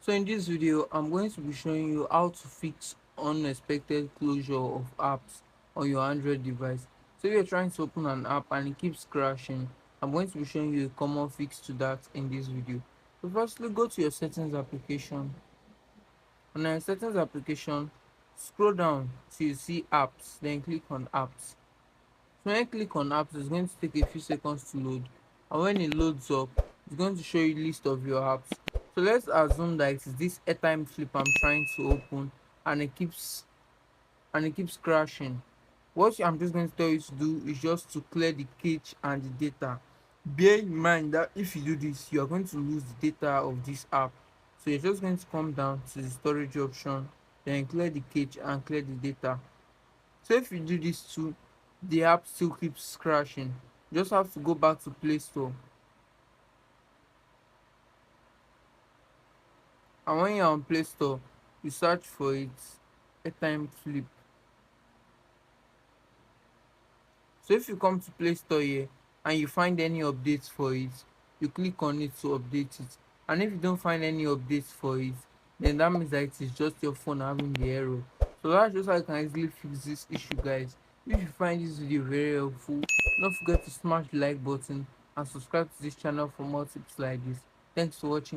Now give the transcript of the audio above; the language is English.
So in this video, I'm going to be showing you how to fix unexpected closure of apps on your Android device. So if you're trying to open an app and it keeps crashing, I'm going to be showing you a common fix to that in this video. So firstly, go to your settings application. On your settings application, scroll down till you see apps, then click on apps. So when you click on apps, it's going to take a few seconds to load, and when it loads up, it's going to show you a list of your apps. So let's assume that it is this airtime flip I'm trying to open, and it keeps crashing. What I'm just going to tell you to do is just to clear the cache and the data. Bear in mind that if you do this, you are going to lose the data of this app. So you're just going to come down to the storage option, then clear the cache and clear the data. So if you do this too, the app still keeps crashing. You just have to go back to Play Store, and when you're on Play Store, you search for it, airtime flip. So if you come to Play Store here and you find any updates for it, you click on it to update it. And if you don't find any updates for it, then that means that it is just your phone having the error. So that's just how you can easily fix this issue, guys. If you find this video very helpful, don't forget to smash the like button and subscribe to this channel for more tips like this. Thanks for watching.